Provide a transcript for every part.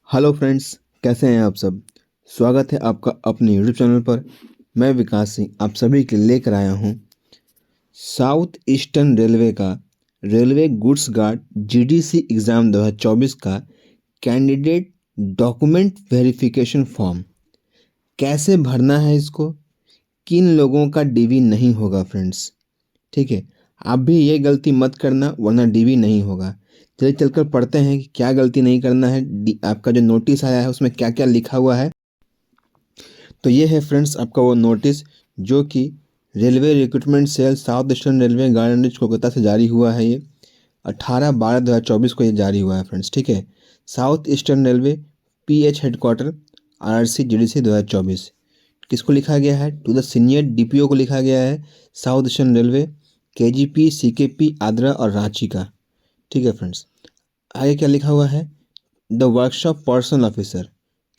Hello friends, कैसे हैं आप सब। स्वागत है आपका अपने यूट्यूब चैनल पर। मैं विकास सिंह आप सभी के लिए लेकर आया हूं साउथ ईस्टर्न रेलवे का railway goods guard GDC exam 2024 का कैंडिडेट डॉक्यूमेंट वेरिफिकेशन फॉर्म। कैसे भरना है इसको, किन लोगों का डीवी नहीं होगा फ्रेंड्स। ठीक है, आप भी ये गलती मत करना वरना डीवी नहीं होगा। चलिए चलकर पढ़ते हैं कि क्या गलती नहीं करना है। आपका जो नोटिस आया है उसमें क्या क्या लिखा हुआ है। तो ये है फ्रेंड्स आपका वो नोटिस जो कि railway recruitment cell south eastern railway garden Kolkata से जारी हुआ है। ये 18/12/2024 को ये जारी हुआ है फ्रेंड्स। ठीक है, south eastern railway pH headquarter RRC GDC 2024। किसको लिखा गया है? टू द सीनियर डीपीओ को लिखा गया है, south eastern railway, KGP, CKP, Adra और रांची का। ठीक है फ्रेंड्स, आगे क्या लिखा हुआ है? The workshop personal officer,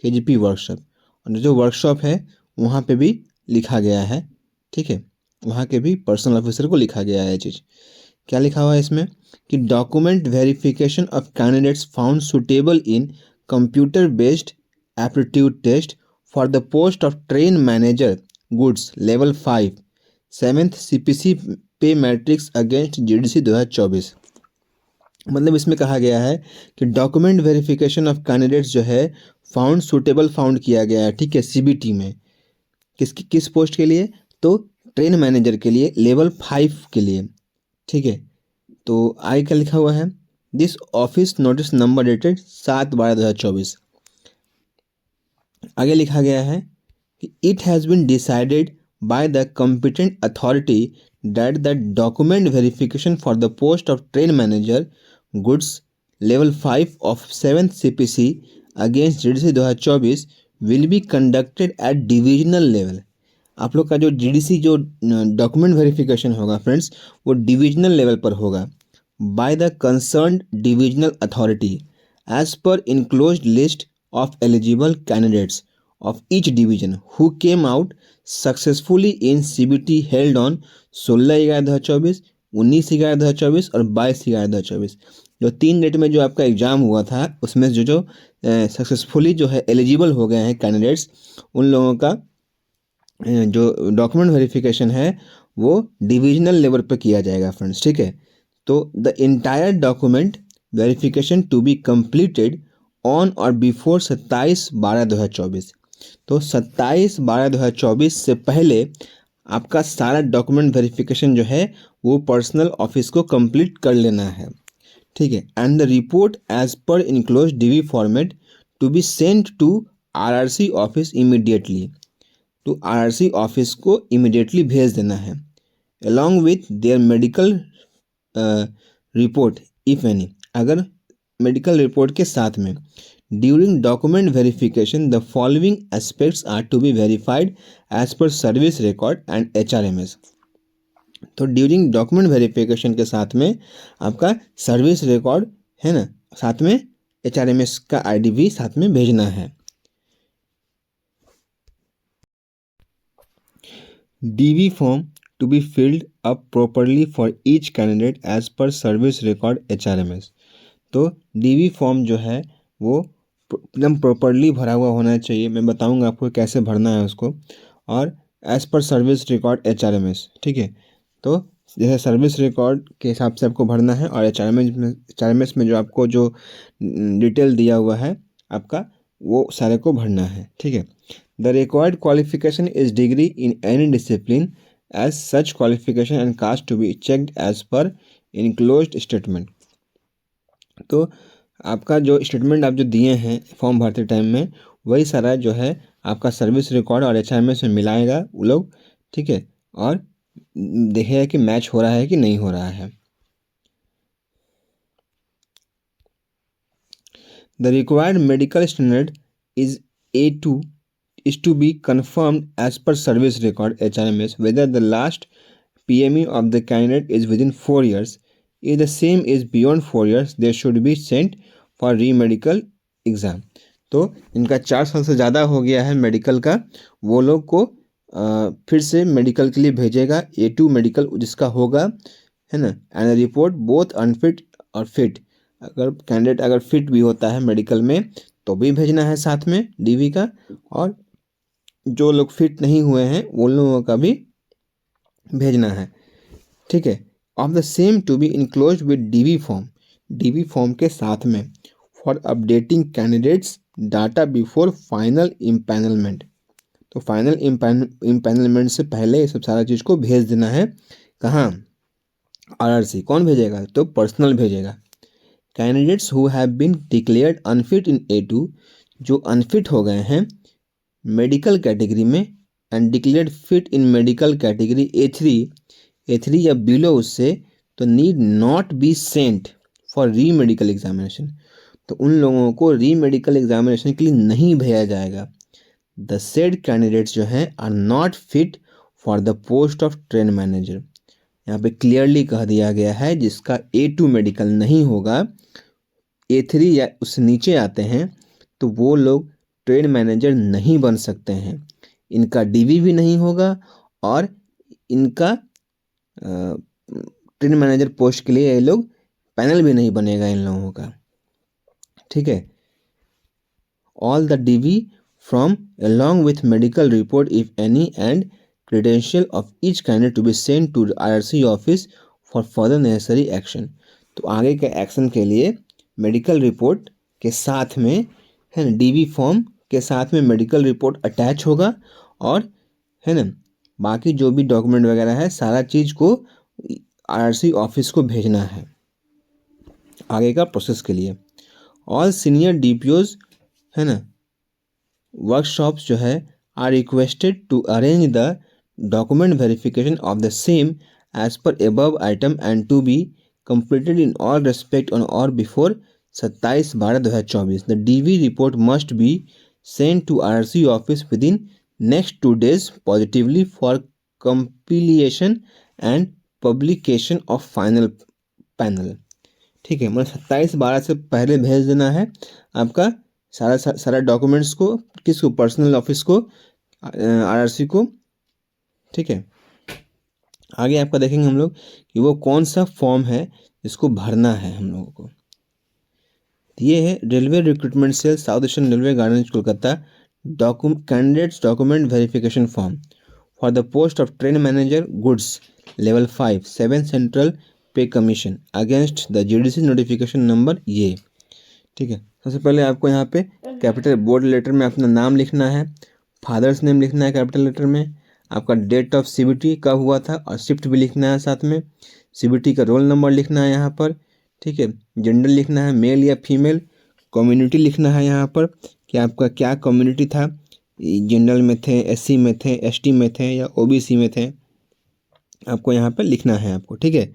KGP workshop. और जो वर्कशॉप है वहाँ पे भी लिखा गया है। ठीक है, वहाँ के भी पर्सनल ऑफिसर को लिखा गया है ये चीज़। क्या लिखा हुआ है इसमें कि document verification of candidates found suitable in computer based aptitude test for the post of train manager goods level 5 7th CPC pay matrix against GDC 2024। मतलब इसमें कहा गया है कि डॉक्यूमेंट वेरिफिकेशन ऑफ कैंडिडेट्स जो है फाउंड सूटेबल फाउंड किया गया है। ठीक है, सीबीटी में किस पोस्ट के लिए? तो ट्रेन मैनेजर के लिए लेवल 5 के लिए। ठीक है, तो आगे क्या लिखा हुआ है? This office notice number dated 7/12/2024। आगे लिखा गया है कि it has been decided by the competent authority that the document verification for the post of train manager goods level 5 of 7th CPC against GDC 2024 will be conducted at divisional level। आप लोग का जो GDC जो document verification होगा friends वो divisional level पर होगा by the concerned divisional authority as per enclosed list of eligible candidates of each division who came out successfully in CBT held on 16/11/2024, 19/11/2024 और 22/11/2024। जो 3 डेट में जो आपका एग्ज़ाम हुआ था उसमें जो सक्सेसफुली जो है एलिजिबल हो गए हैं कैंडिडेट्स, उन लोगों का जो डॉक्यूमेंट वेरिफिकेशन है वो डिविजनल लेवल पर किया जाएगा फ्रेंड्स। ठीक है, तो the entire document verification to be completed on or before 27/12/2024। तो 27/12/2024 से पहले आपका सारा डॉक्यूमेंट वेरिफिकेशन जो है वो पर्सनल ऑफिस को कंप्लीट कर लेना है। ठीक है, and the report as per enclose DV format to be sent to RRC office immediately. तो आरआरसी ऑफिस को इमीडिएटली भेज देना है along with their medical report if any. अगर मेडिकल रिपोर्ट के साथ में during document verification the following aspects are to be verified as per service record and HRMS. तो ड्यूरिंग डॉक्यूमेंट वेरिफिकेशन के साथ में आपका सर्विस रिकॉर्ड है ना, साथ में एचआरएमएस का आईडी भी साथ में भेजना है। DV form to be filled up properly for each candidate as per service record HRMS. तो डीवी फॉर्म जो है वो एकदम प्रॉपरली भरा हुआ होना चाहिए। मैं बताऊंगा आपको कैसे भरना है उसको, और as per service record HRMS. ठीक है, तो जैसे सर्विस रिकॉर्ड के हिसाब से आपको भरना है, और एचआरएमएस में जो आपको जो डिटेल दिया हुआ है आपका वो सारे को भरना है। ठीक है, the required qualification is degree in any discipline as such qualification and caste to be checked as per enclosed statement. तो आपका जो स्टेटमेंट आप जो दिए हैं फॉर्म भरते टाइम में वही सारा जो है आपका सर्विस रिकॉर्ड और एचआरएमएस में मिलाएगा वो लोग। ठीक है, और देखेगा कि मैच हो रहा है कि नहीं हो रहा है। The required medical standard is A2 is to be confirmed as per service record HRMS whether the last PME of the candidate is within 4 years. If the same is beyond 4 years, they should be sent for re-medical exam। तो इनका 4 साल से ज़्यादा हो गया है medical का, वो लोग को फिर से मेडिकल के लिए भेजेगा। A2 मेडिकल जिसका होगा है ना, एंड रिपोर्ट बोथ अनफिट और फिट। अगर कैंडिडेट अगर फिट भी होता है मेडिकल में तो भी भेजना है साथ में डीवी का, और जो लोग फिट नहीं हुए हैं उन लोगों का भी भेजना है। ठीक है, of the same to be enclose with DV form, DV form के साथ में, for updating candidates data before final empanelment. तो फाइनल इम्पैनलमेंट से पहले ये सब सारा चीज़ को भेज देना है। कहाँ? आरआरसी। कौन भेजेगा? तो पर्सनल भेजेगा। Candidates who have been declared unfit in A2, जो अनफिट हो गए हैं मेडिकल कैटेगरी में, and declared fit in medical category A3 या बिलो उससे, तो need not be sent for re medical examination. तो उन लोगों को री मेडिकल एग्जामिनेशन के लिए नहीं भेजा जाएगा। द सेड कैंडिडेट्स जो हैं are not fit for the post of train manager. यहाँ पे क्लियरली कह दिया गया है जिसका A2 मेडिकल नहीं होगा, A3 या उससे नीचे आते हैं, तो वो लोग ट्रेन मैनेजर नहीं बन सकते हैं। इनका डीवी भी नहीं होगा और इनका ट्रेन मैनेजर पोस्ट के लिए ये लोग पैनल भी नहीं बनेगा इन लोगों का। ठीक है, all the DV from along with medical report if any and credential of each candidate to be sent to IRC office for further necessary action। तो आगे के एक्शन के लिए मेडिकल रिपोर्ट के साथ में है ना, डीवी फॉर्म के साथ में मेडिकल रिपोर्ट अटैच होगा, और है ना बाकी जो भी डॉक्यूमेंट वगैरह है सारा चीज़ को IRC ऑफिस को भेजना है आगे का प्रोसेस के लिए। ऑल सीनियर DPOs है ना वर्कशॉप्स जो है are requested to arrange the document verification of the same as per above item and to be completed in all respect on or before 27/12/2024। The DV report must be sent to IRC office within next 2 days positively for compilation and publication of final panel। ठीक है, मतलब 27/12 से पहले भेज देना है आपका सारा डॉक्यूमेंट्स को, किसको? पर्सनल ऑफिस को, IRC को। ठीक है, आगे आपका देखेंगे हम लोग कि वो कौन सा फॉर्म है जिसको भरना है हम लोगों को। ये है railway recruitment cell, south eastern railway, garden Kolkata, candidates document verification form for the post of train manager goods level 5 7 central pay commission against the GDC notification number ये। ठीक है, सबसे पहले आपको यहाँ पे कैपिटल बोर्ड लेटर में अपना नाम लिखना है, फादर्स नेम लिखना है कैपिटल लेटर में, आपका डेट ऑफ CBT कब हुआ था और शिफ्ट भी लिखना है साथ में, CBT का रोल नंबर लिखना है यहाँ पर। ठीक है, जेंडर लिखना है मेल या फीमेल, कम्युनिटी लिखना है यहाँ पर कि आपका क्या कम्युनिटी था, जनरल में थे, SC में थे, ST में थे या OBC में थे, आपको यहाँ पर लिखना है आपको। ठीक है,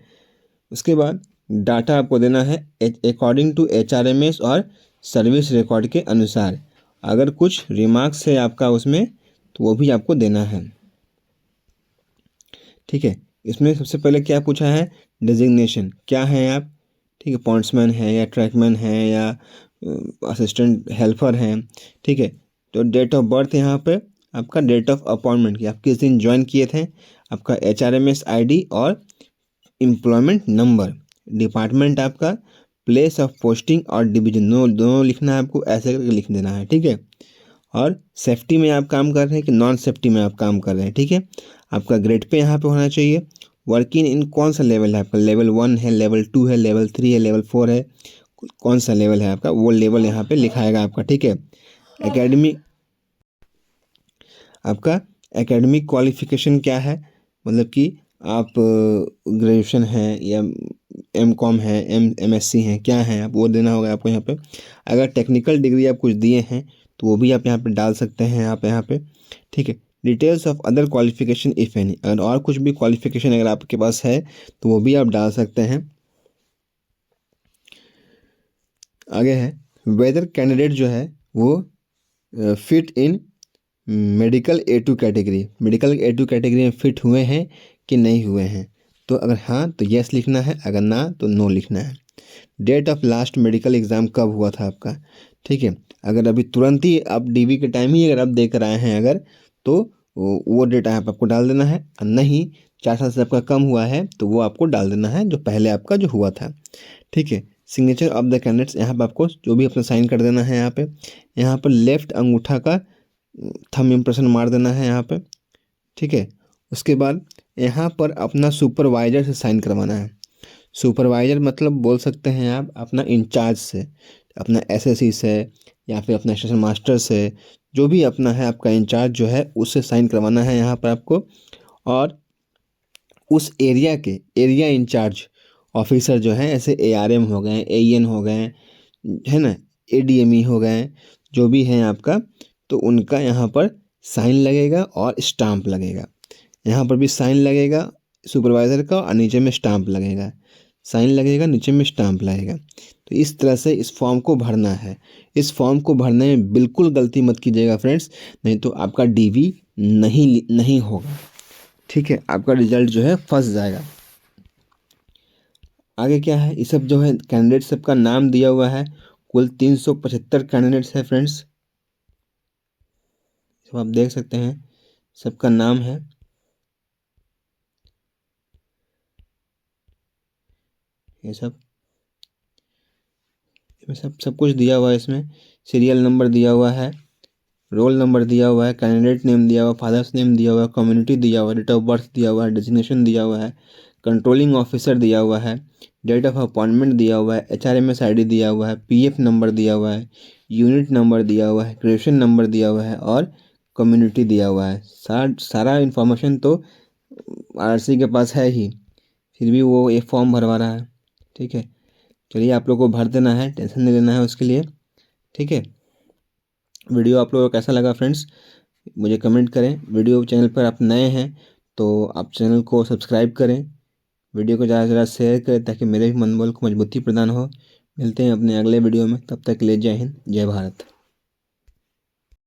उसके बाद डाटा आपको देना है अकॉर्डिंग टू HRMS और सर्विस रिकॉर्ड के अनुसार। अगर कुछ रिमार्क्स है आपका उसमें तो वो भी आपको देना है। ठीक है, इसमें सबसे पहले क्या पूछा है? डेजिग्नेशन क्या है आप। ठीक है, पॉइंट्समैन है या ट्रैकमैन है या असिस्टेंट हेल्पर हैं। ठीक है, तो डेट ऑफ बर्थ यहाँ पे आपका, डेट ऑफ अपॉइंटमेंट कि आप किस दिन ज्वाइन किए थे, आपका HRMS ID और एम्प्लॉयमेंट नंबर, डिपार्टमेंट आपका, प्लेस ऑफ पोस्टिंग और डिवीजन दोनों लिखना है आपको, ऐसे करके लिख देना है। ठीक है, और सेफ्टी में आप काम कर रहे हैं कि नॉन सेफ्टी में आप काम कर रहे हैं। ठीक है, आपका ग्रेड पे यहाँ पे होना चाहिए। वर्किंग इन कौन सा लेवल है आपका, लेवल 1 है, लेवल 2 है, लेवल 3 है, लेवल 4 है, कौन सा लेवल है आपका, वो लेवल यहाँ पे लिखाएगा आपका। ठीक है, एकेडमिक, आपका एकेडमिक क्वालिफिकेशन क्या है, मतलब कि आप ग्रेजुएशन है या MCOM है, MSc हैं, क्या है आप, वो देना होगा आपको यहाँ पे। अगर टेक्निकल डिग्री आप कुछ दिए हैं तो वो भी आप यहाँ पे डाल सकते हैं आप यहाँ पे। ठीक है, details of other qualification if any, अगर और कुछ भी क्वालिफिकेशन अगर आपके पास है तो वो भी आप डाल सकते हैं। आगे है वेदर कैंडिडेट जो है वो fit in medical A2 category, medical A2 category में फिट हुए हैं कि नहीं हुए हैं। तो अगर हाँ तो यस लिखना है, अगर ना तो नो लिखना है। Date of last medical exam कब हुआ था आपका। ठीक है, अगर अभी तुरंत ही आप DV के टाइम ही अगर आप दे कर आए हैं अगर, तो वो डेट आपको डाल देना है, और नहीं 4 साल से आपका कम हुआ है तो वो आपको डाल देना है जो पहले आपका जो हुआ था। ठीक है, सिग्नेचर ऑफ द कैंडिडेट्स, यहाँ पर आपको जो भी अपना साइन कर देना है। यहाँ पर लेफ्ट अंगूठा का थंब इम्प्रेशन मार देना है यहाँ पे, ठीक है। उसके बाद यहाँ पर अपना सुपरवाइजर से साइन करवाना है। सुपरवाइजर मतलब बोल सकते हैं आप अपना इंचार्ज से, अपना एसएससी से या फिर अपना स्टेशन मास्टर से, जो भी अपना है आपका इंचार्ज जो है उससे साइन करवाना है यहाँ पर आपको। और उस एरिया के एरिया इंचार्ज ऑफिसर जो हैं, ऐसे एआरएम हो गए, एईएन हो गए, है ना, एडीएमई हो गए, जो भी हैं आपका, तो उनका यहाँ पर साइन लगेगा और स्टाम्प लगेगा। यहाँ पर भी साइन लगेगा सुपरवाइज़र का और नीचे में स्टाम्प लगेगा, साइन लगेगा नीचे में स्टाम्प लगेगा। तो इस तरह से इस फॉर्म को भरना है। इस फॉर्म को भरने में बिल्कुल गलती मत कीजिएगा फ्रेंड्स, नहीं तो आपका डीवी नहीं होगा, ठीक है, आपका रिजल्ट जो है फंस जाएगा। आगे क्या है, ये सब जो है कैंडिडेट सबका नाम दिया हुआ है। कुल 375 कैंडिडेट्स है फ्रेंड्स, सब आप देख सकते हैं, सबका नाम है। ये सब सब कुछ दिया हुआ है इसमें। सीरियल नंबर दिया हुआ है, रोल नंबर दिया हुआ है, कैंडिडेट नेम दिया हुआ है, फादर्स नेम दिया हुआ है, कम्युनिटी दिया हुआ है, डेट ऑफ बर्थ दिया हुआ है, डेजिग्नेशन दिया हुआ है, कंट्रोलिंग ऑफिसर दिया हुआ है, डेट ऑफ अपॉइंटमेंट दिया हुआ है, एचआरएमएस आईडी दिया हुआ है, पीएफ नंबर दिया हुआ है, यूनिट नंबर दिया हुआ है, ग्रेजुएशन नंबर दिया हुआ है और कम्युनिटी दिया हुआ है। सारा इन्फॉर्मेशन तो आरसी के पास है ही, फिर भी वो एक फॉर्म भरवा रहा है, ठीक है। चलिए, आप लोग को भर देना है, टेंशन नहीं लेना है उसके लिए, ठीक है। वीडियो आप लोगों को कैसा लगा फ्रेंड्स, मुझे कमेंट करें। वीडियो चैनल पर आप नए हैं तो आप चैनल को सब्सक्राइब करें, वीडियो को ज़्यादा से ज़्यादा शेयर करें ताकि मेरे भी मनोबल को मजबूती प्रदान हो। मिलते हैं अपने अगले वीडियो में, तब तक के लिए जय हिंद, जय भारत।